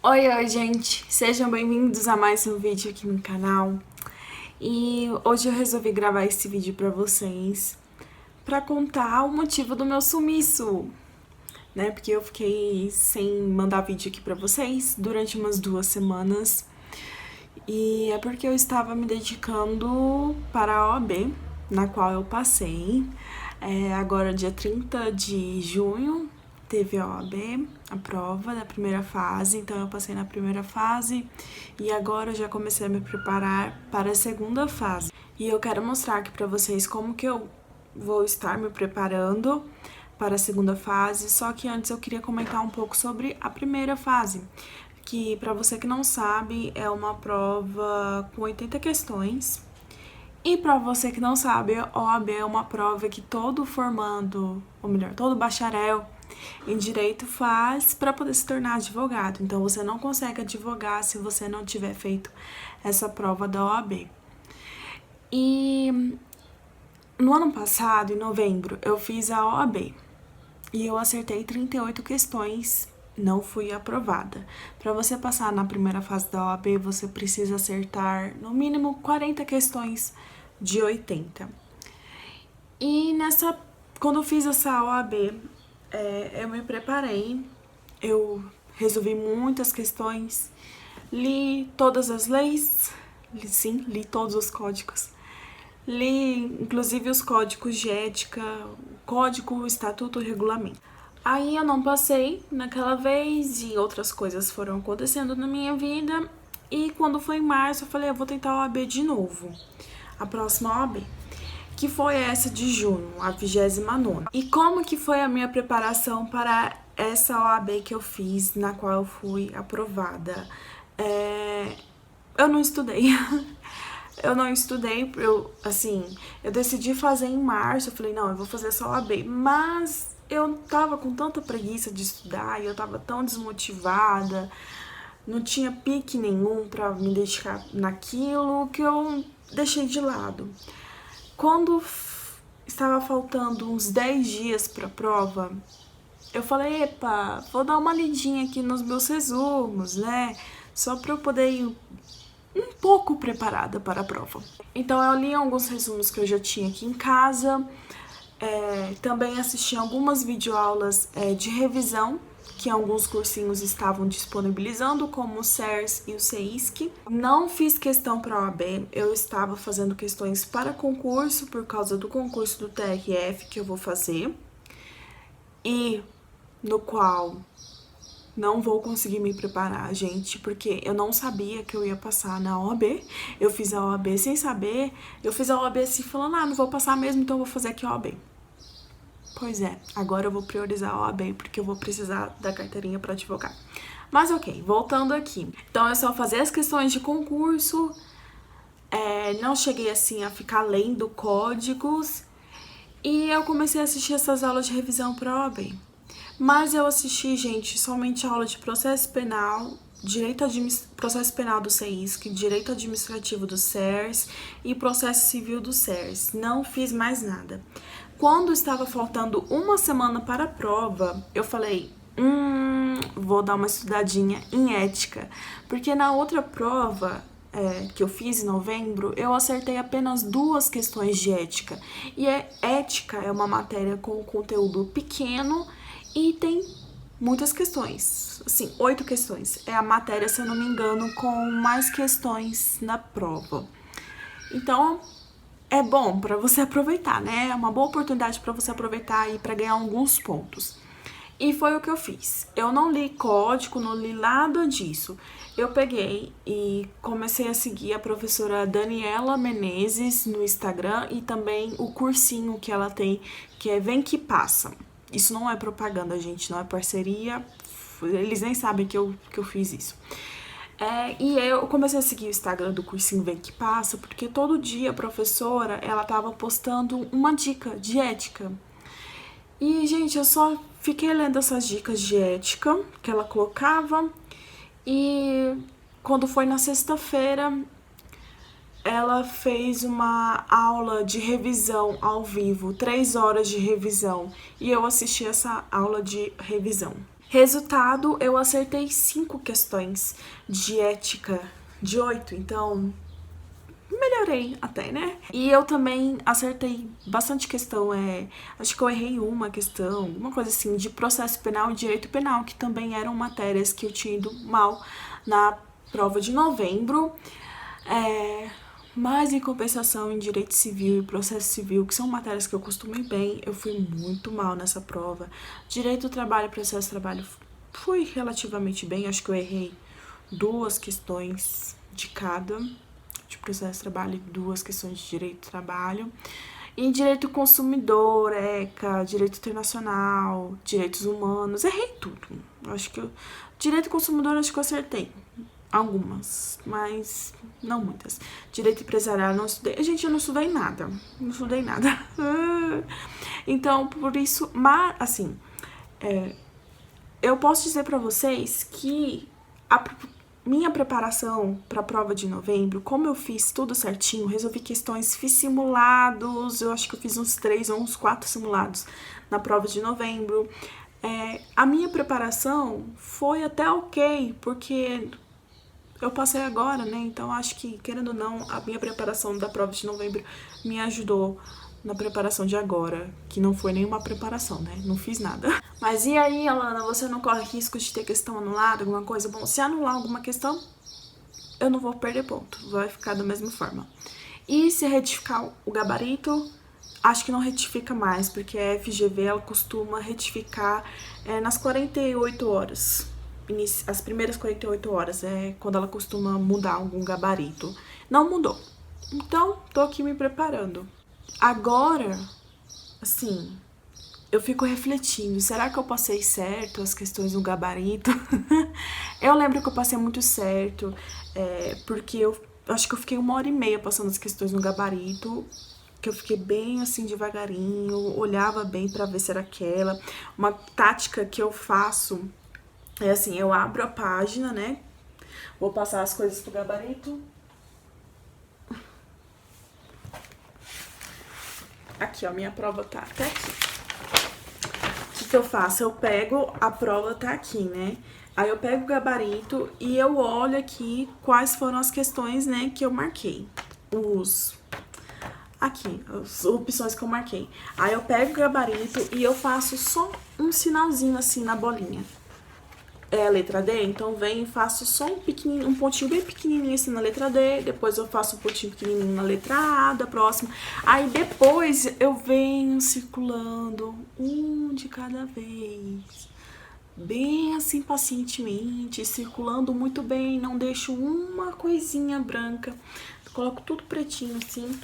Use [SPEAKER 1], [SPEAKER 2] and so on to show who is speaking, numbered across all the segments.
[SPEAKER 1] Oi, gente! Sejam bem-vindos a mais um vídeo aqui no canal. E hoje eu resolvi gravar esse vídeo pra vocês pra contar o motivo do meu sumiço, né? Porque eu fiquei sem mandar vídeo aqui pra vocês durante umas 2 semanas. E é porque eu estava me dedicando para a OAB, na qual eu passei. Agora, dia 30 de junho, teve a OAB, a prova da primeira fase, então eu passei na primeira fase e agora eu já comecei a me preparar para a segunda fase. E eu quero mostrar aqui para vocês como que eu vou estar me preparando para a segunda fase, só que antes eu queria comentar um pouco sobre a primeira fase, que para você que não sabe, é uma prova com 80 questões. E para você que não sabe, a OAB é uma prova que todo formando, ou melhor, todo bacharel em direito faz para poder se tornar advogado. Então você não consegue advogar se você não tiver feito essa prova da OAB. E no ano passado, em novembro, eu fiz a OAB e eu acertei 38 questões. Não fui aprovada. Para você passar na primeira fase da OAB, você precisa acertar no mínimo 40 questões de 80. E quando eu fiz essa OAB, eu me preparei, eu resolvi muitas questões, li todas as leis, li todos os códigos, li inclusive os códigos de ética, código, estatuto e regulamento. Aí eu não passei naquela vez e outras coisas foram acontecendo na minha vida. E quando foi em março eu falei, eu vou tentar a OAB de novo, a próxima OAB, que foi essa de junho, a 29ª. E como que foi a minha preparação para essa OAB que eu fiz, na qual eu fui aprovada? Eu não estudei. Eu decidi fazer em março, eu falei, não, eu vou fazer essa OAB, mas eu tava com tanta preguiça de estudar e eu tava tão desmotivada, não tinha pique nenhum pra me dedicar naquilo, que eu deixei de lado. Quando estava faltando uns 10 dias pra prova, eu falei, epa, vou dar uma lidinha aqui nos meus resumos, né? Só pra eu poder ir um pouco preparada para a prova. Então eu li alguns resumos que eu já tinha aqui em casa, também assisti algumas videoaulas de revisão que alguns cursinhos estavam disponibilizando, como o SERS e o CEISC. Não fiz questão para a OAB, eu estava fazendo questões para concurso, por causa do concurso do TRF que eu vou fazer, e no qual não vou conseguir me preparar, gente, porque eu não sabia que eu ia passar na OAB. Eu fiz a OAB sem saber, eu fiz a OAB assim, falando, não vou passar mesmo, então eu vou fazer aqui a OAB. Pois é, agora eu vou priorizar a OAB, porque eu vou precisar da carteirinha para advogar. Mas ok, voltando aqui. Então, eu só fazer as questões de concurso, não cheguei assim a ficar lendo códigos, e eu comecei a assistir essas aulas de revisão para a OAB. Mas eu assisti, gente, somente a aula de processo penal, processo penal do CEISC, direito administrativo do SERS e processo civil do SERS. Não fiz mais nada. Quando estava faltando uma semana para a prova, eu falei, vou dar uma estudadinha em ética, porque na outra prova que eu fiz em novembro, eu acertei apenas 2 questões de ética. E ética é uma matéria com conteúdo pequeno e tem muitas questões, assim, 8 questões. É a matéria, se eu não me engano, com mais questões na prova. Então, é bom para você aproveitar, né? É uma boa oportunidade para você aproveitar e para ganhar alguns pontos. E foi o que eu fiz. Eu não li código, não li nada disso. Eu peguei e comecei a seguir a professora Daniela Menezes no Instagram e também o cursinho que ela tem, que é Vem Que Passa. Isso não é propaganda, gente, não é parceria. Eles nem sabem que eu fiz isso. E eu comecei a seguir o Instagram do cursinho Vem Que Passa, porque todo dia a professora, ela tava postando uma dica de ética. E, gente, eu só fiquei lendo essas dicas de ética que ela colocava. E quando foi na sexta-feira, ela fez uma aula de revisão ao vivo, 3 horas de revisão. E eu assisti essa aula de revisão. Resultado, eu acertei 5 questões de ética de 8, então melhorei até, né? E eu também acertei bastante questão, acho que eu errei uma questão, uma coisa assim, de processo penal e direito penal, que também eram matérias que eu tinha ido mal na prova de novembro. Mas em compensação, em direito civil e processo civil, que são matérias que eu costumo ir bem, eu fui muito mal nessa prova. Direito do trabalho e processo do trabalho fui relativamente bem, acho que eu errei 2 questões de cada, de processo de trabalho e 2 questões de direito do trabalho. E direito consumidor, ECA, direito internacional, direitos humanos, errei tudo. Acho que direito consumidor acho que eu acertei algumas, mas não muitas. Direito empresarial não estudei. Gente, eu não estudei nada. Não estudei nada. Então, por isso, mas assim, eu posso dizer pra vocês que a minha preparação para a prova de novembro, como eu fiz tudo certinho, resolvi questões, fiz simulados, eu acho que eu fiz uns 3 ou uns 4 simulados na prova de novembro. A minha preparação foi até ok, porque eu passei agora, né? Então acho que, querendo ou não, a minha preparação da prova de novembro me ajudou na preparação de agora, que não foi nenhuma preparação, né? Não fiz nada. Mas e aí, Alana, você não corre risco de ter questão anulada, alguma coisa? Bom, se anular alguma questão, eu não vou perder ponto, vai ficar da mesma forma. E se retificar o gabarito, acho que não retifica mais, porque a FGV, ela costuma retificar nas 48 horas. As primeiras 48 horas é quando ela costuma mudar algum gabarito. Não mudou. Então, tô aqui me preparando. Agora, assim, eu fico refletindo, será que eu passei certo as questões do gabarito? Eu lembro que eu passei muito certo, porque eu acho que eu fiquei 1h30 passando as questões no gabarito, que eu fiquei bem assim devagarinho, olhava bem pra ver se era aquela. Uma tática que eu faço é assim, eu abro a página, né? Vou passar as coisas pro gabarito. Aqui, ó, minha prova tá até aqui. O que eu faço? Eu pego, a prova tá aqui, né? Aí eu pego o gabarito e eu olho aqui quais foram as questões, né, que eu marquei. Aqui, as opções que eu marquei. Aí eu pego o gabarito e eu faço só um sinalzinho assim na bolinha. É a letra D, então venho e faço só um pontinho bem pequenininho assim na letra D, depois eu faço um pontinho pequenininho na letra A da próxima, aí depois eu venho circulando um de cada vez, bem assim pacientemente, circulando muito bem, não deixo uma coisinha branca, coloco tudo pretinho assim.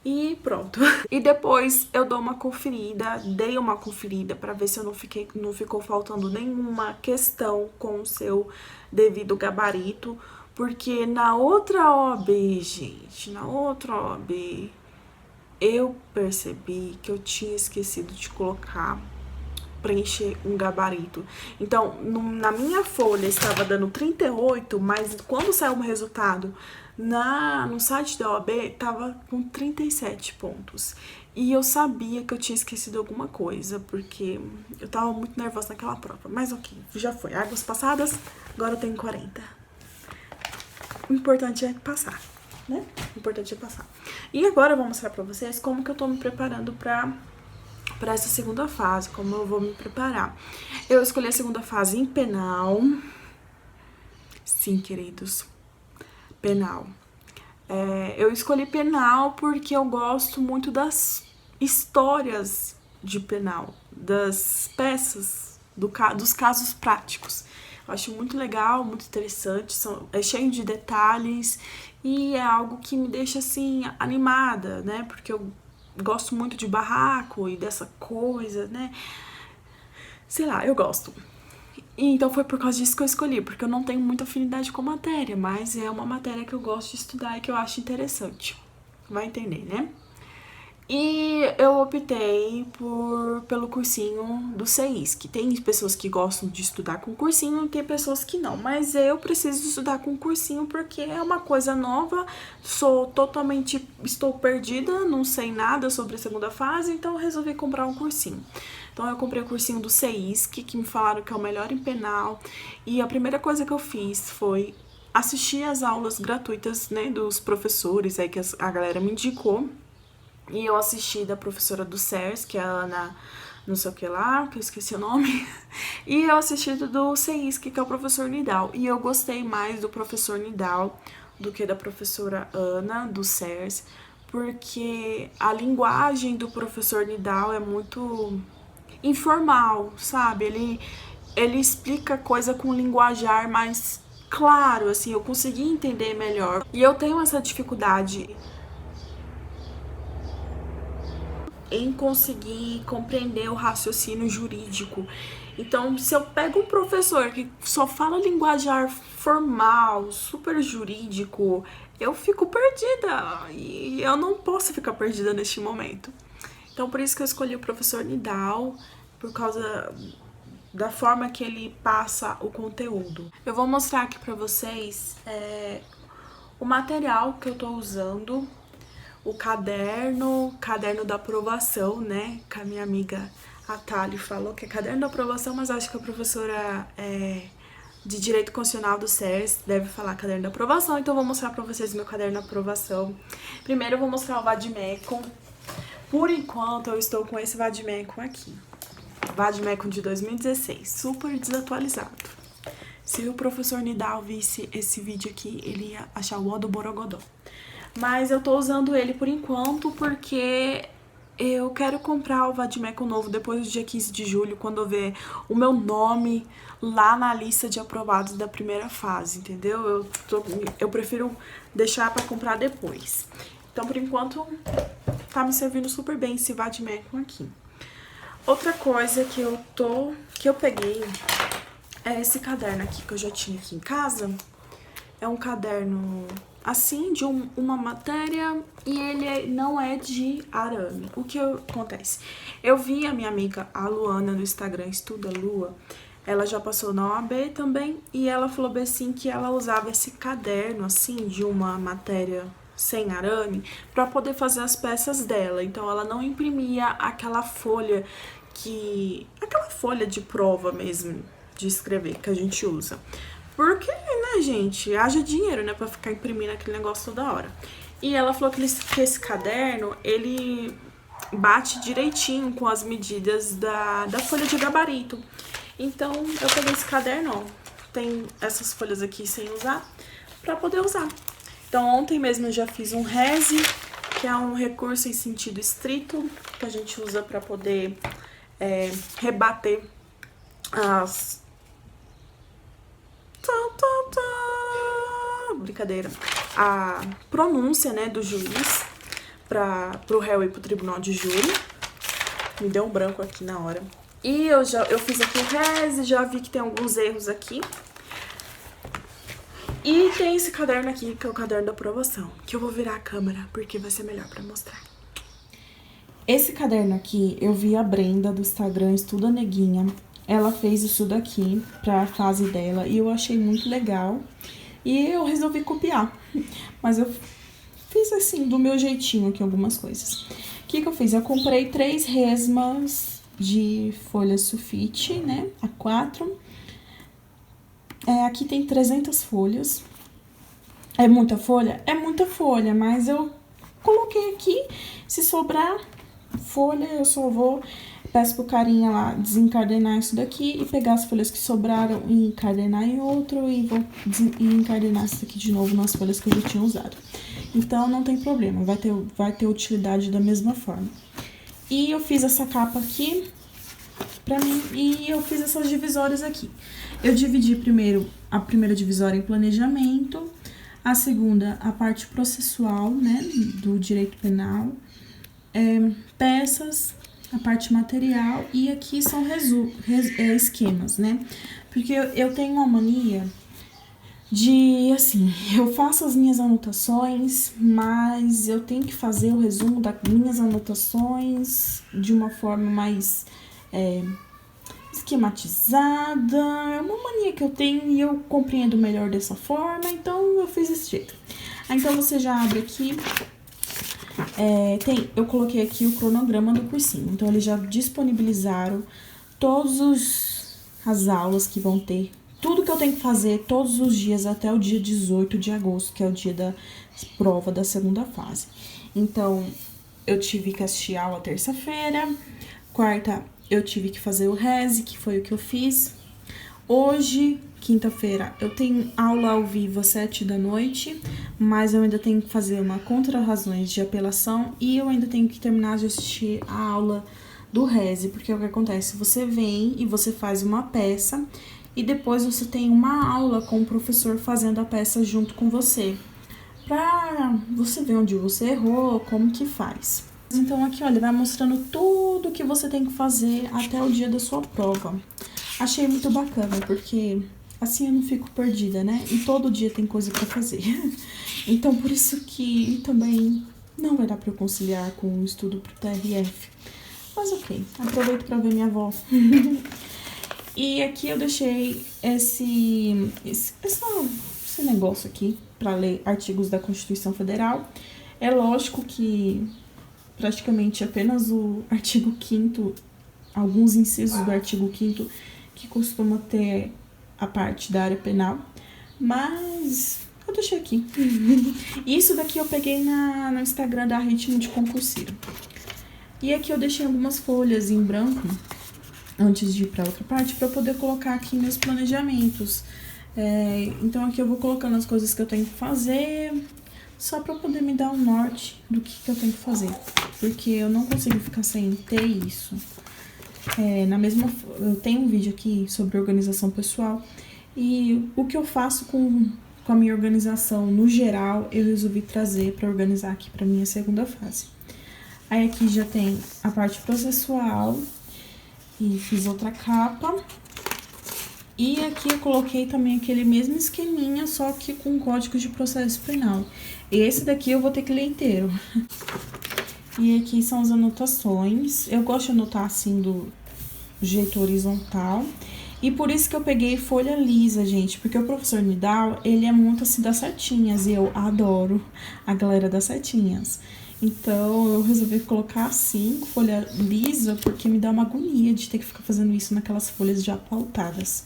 [SPEAKER 1] E pronto. E depois eu dou uma conferida, dei uma conferida pra ver se eu não ficou faltando nenhuma questão com o seu devido gabarito. Porque na outra OAB, gente, na outra OAB, eu percebi que eu tinha esquecido de preencher um gabarito. Então, na minha folha estava dando 38, mas quando saiu o resultado no site da OAB, tava com 37 pontos. E eu sabia que eu tinha esquecido alguma coisa, porque eu tava muito nervosa naquela prova. Mas ok, já foi. Águas passadas, agora eu tenho 40. O importante é passar, né? O importante é passar. E agora eu vou mostrar pra vocês como que eu tô me preparando pra essa segunda fase, como eu vou me preparar. Eu escolhi a segunda fase em penal. Sim, queridos, penal. Eu escolhi penal porque eu gosto muito das histórias de penal, das peças, dos casos práticos. Eu acho muito legal, muito interessante, é cheio de detalhes e é algo que me deixa assim animada, né? Porque eu gosto muito de barraco e dessa coisa, né? Sei lá, eu gosto. E então foi por causa disso que eu escolhi, porque eu não tenho muita afinidade com a matéria, mas é uma matéria que eu gosto de estudar e que eu acho interessante. Vai entender, né? E eu optei pelo cursinho do CEISC. Tem pessoas que gostam de estudar com cursinho e tem pessoas que não. Mas eu preciso estudar com cursinho porque é uma coisa nova. Estou perdida, não sei nada sobre a segunda fase, então eu resolvi comprar um cursinho. Então eu comprei o cursinho do CEISC, que me falaram que é o melhor em penal. E a primeira coisa que eu fiz foi assistir as aulas gratuitas, né, dos professores aí que a galera me indicou. E eu assisti da professora do SERS, que é a Ana, não sei o que lá, que eu esqueci o nome. E eu assisti do CEISC, que é o professor Nidal. E eu gostei mais do professor Nidal do que da professora Ana, do SERS, porque a linguagem do professor Nidal é muito informal, sabe? Ele explica coisa com linguajar mais claro, assim, eu consegui entender melhor. E eu tenho essa dificuldade em conseguir compreender o raciocínio jurídico. Então, se eu pego um professor que só fala linguajar formal, super jurídico, eu fico perdida e eu não posso ficar perdida neste momento. Então, por isso que eu escolhi o professor Nidal, por causa da forma que ele passa o conteúdo. Eu vou mostrar aqui pra vocês o material que eu tô usando, o caderno da aprovação, né? Que a minha amiga Atali falou que é caderno da aprovação, mas acho que a professora de Direito Constitucional do SERS deve falar caderno da aprovação, então eu vou mostrar pra vocês meu caderno da aprovação. Primeiro eu vou mostrar o Vademecum. Por enquanto eu estou com esse Vademecum aqui. Vademecum de 2016, super desatualizado. Se o professor Nidal visse esse vídeo aqui, ele ia achar o ó do Borogodó. Mas eu tô usando ele por enquanto porque eu quero comprar o Vademecum novo depois do dia 15 de julho, quando eu ver o meu nome lá na lista de aprovados da primeira fase, entendeu? Eu prefiro deixar pra comprar depois. Então, por enquanto, tá me servindo super bem esse Vademecum aqui. Outra coisa que eu peguei é esse caderno aqui que eu já tinha aqui em casa. É um caderno assim, de uma matéria, e ele não é de arame. O que acontece? Eu vi a minha amiga, a Luana, no Instagram, Estuda Lua, ela já passou na OAB também, e ela falou bem assim que ela usava esse caderno, assim, de uma matéria sem arame, para poder fazer as peças dela. Então, ela não imprimia aquela folha de prova mesmo, de escrever, que a gente usa. Porque, né, gente, haja dinheiro, né, pra ficar imprimindo aquele negócio toda hora. E ela falou que esse caderno, ele bate direitinho com as medidas da folha de gabarito. Então, eu peguei esse caderno, ó, tem essas folhas aqui sem usar, pra poder usar. Então, ontem mesmo eu já fiz um rese, que é um recurso em sentido estrito, que a gente usa pra poder rebater a pronúncia, né, do juiz pro réu e pro tribunal de júri. Me deu um branco aqui na hora. E eu fiz aqui o rese, já vi que tem alguns erros aqui. E tem esse caderno aqui, que é o caderno da aprovação, que eu vou virar a câmera, porque vai ser melhor pra mostrar. Esse caderno aqui, eu vi a Brenda do Instagram Estuda Neguinha. Ela fez isso daqui pra fase dela e eu achei muito legal. E eu resolvi copiar. Mas eu fiz assim, do meu jeitinho aqui, algumas coisas. O que eu fiz? Eu comprei 3 resmas de folha sulfite, né? A4. Aqui tem 300 folhas. É muita folha? É muita folha, mas eu coloquei aqui. Se sobrar folha, eu só vou... Peço pro carinha lá desencadenar isso daqui e pegar as folhas que sobraram e encadenar em outro e vou encadenar isso daqui de novo nas folhas que eu já tinha usado. Então, não tem problema, vai ter utilidade da mesma forma. E eu fiz essa capa aqui pra mim e eu fiz essas divisórias aqui. Eu dividi primeiro a primeira divisória em planejamento, a segunda a parte processual, né, do direito penal, peças, a parte material, e aqui são esquemas, né? Porque eu tenho uma mania de assim, eu faço as minhas anotações, mas eu tenho que fazer o resumo das minhas anotações de uma forma mais esquematizada. É uma mania que eu tenho e eu compreendo melhor dessa forma, então eu fiz desse jeito. Então você já abre aqui, eu coloquei aqui o cronograma do cursinho, então eles já disponibilizaram as aulas que vão ter, tudo que eu tenho que fazer todos os dias até o dia 18 de agosto, que é o dia da prova da segunda fase. Então, eu tive que assistir aula terça-feira, quarta eu tive que fazer o reze, que foi o que eu fiz. Hoje, quinta-feira, eu tenho aula ao vivo às 7 da noite, mas eu ainda tenho que fazer uma contra-razões de apelação e eu ainda tenho que terminar de assistir a aula do reze, porque é o que acontece, você vem e você faz uma peça e depois você tem uma aula com o professor fazendo a peça junto com você, pra você ver onde você errou, como que faz. Então aqui, olha, vai mostrando tudo que você tem que fazer até o dia da sua prova. Achei muito bacana, porque assim eu não fico perdida, né? E todo dia tem coisa pra fazer. Então por isso que também não vai dar pra eu conciliar com o estudo pro TRF. Mas ok, aproveito pra ver minha avó. E aqui eu deixei esse negócio aqui pra ler artigos da Constituição Federal. É lógico que praticamente apenas o artigo 5º, alguns incisos do artigo 5º, que costuma ter a parte da área penal, mas eu deixei aqui. Isso daqui eu peguei no Instagram da Ritmo de Concurseiro. E aqui eu deixei algumas folhas em branco, antes de ir para outra parte, para eu poder colocar aqui meus planejamentos. Então aqui eu vou colocando as coisas que eu tenho que fazer, só para poder me dar um norte do que eu tenho que fazer. Porque eu não consigo ficar sem ter isso. Eu tenho um vídeo aqui sobre organização pessoal e o que eu faço com a minha organização no geral, eu resolvi trazer para organizar aqui para minha segunda fase. Aí aqui já tem a parte processual e fiz outra capa. E aqui eu coloquei também aquele mesmo esqueminha, só que com código de processo penal. Esse daqui eu vou ter que ler inteiro. E aqui são as anotações. Eu gosto de anotar assim do jeito horizontal. E por isso que eu peguei folha lisa, gente. Porque o professor Nidal, ele é muito assim das setinhas. E eu adoro a galera das setinhas. Então, eu resolvi colocar assim, folha lisa, porque me dá uma agonia de ter que ficar fazendo isso naquelas folhas já pautadas.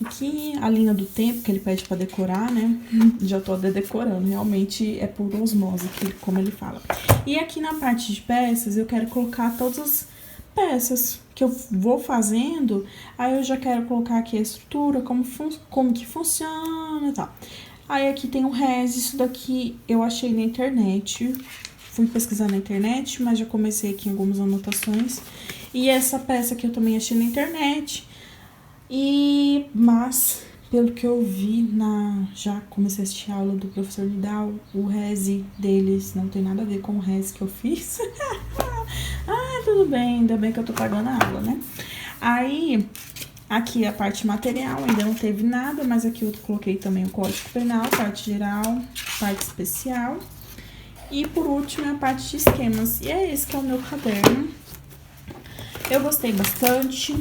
[SPEAKER 1] Aqui, a linha do tempo, que ele pede pra decorar, né? Já tô decorando, realmente é por osmose, como ele fala. E aqui na parte de peças, eu quero colocar todas as peças que eu vou fazendo. Aí eu já quero colocar aqui a estrutura, como que funciona e tal. Aí aqui tem o reze, isso daqui eu achei na internet, fui pesquisar na internet, mas já comecei aqui em algumas anotações. E essa peça aqui eu também achei na internet, mas pelo que eu vi, já comecei a assistir a aula do professor Nidal, o reze deles não tem nada a ver com o reze que eu fiz. Tudo bem, ainda bem que eu tô pagando a aula, né? Aí... aqui a parte material, ainda não teve nada, mas aqui eu coloquei também o Código Penal, parte geral, parte especial. E por último, a parte de esquemas. E é esse que é o meu caderno. Eu gostei bastante.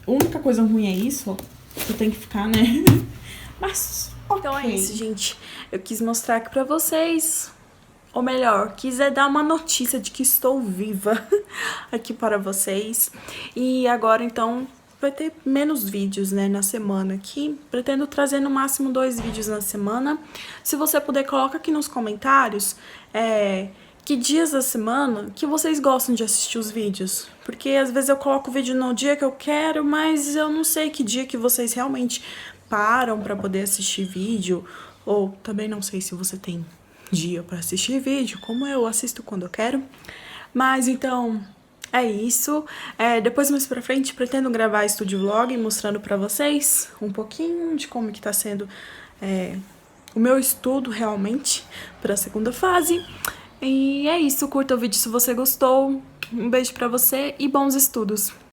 [SPEAKER 1] A única coisa ruim é isso, ó, que eu tenho que ficar, né? Mas, ok. Então é isso, gente. Eu quis mostrar aqui pra vocês. Ou melhor, quiser dar uma notícia de que estou viva aqui para vocês. E agora, então... vai ter menos vídeos, né, na semana aqui. Pretendo trazer no máximo 2 vídeos na semana. Se você puder, coloca aqui nos comentários que dias da semana que vocês gostam de assistir os vídeos. Porque às vezes eu coloco o vídeo no dia que eu quero, mas eu não sei que dia que vocês realmente param pra poder assistir vídeo. Ou também não sei se você tem dia pra assistir vídeo, como eu assisto quando eu quero. Mas então... é isso. Depois, mais pra frente, pretendo gravar estúdio vlog mostrando pra vocês um pouquinho de como que tá sendo o meu estudo realmente pra segunda fase. E é isso. Curta o vídeo se você gostou. Um beijo pra você e bons estudos.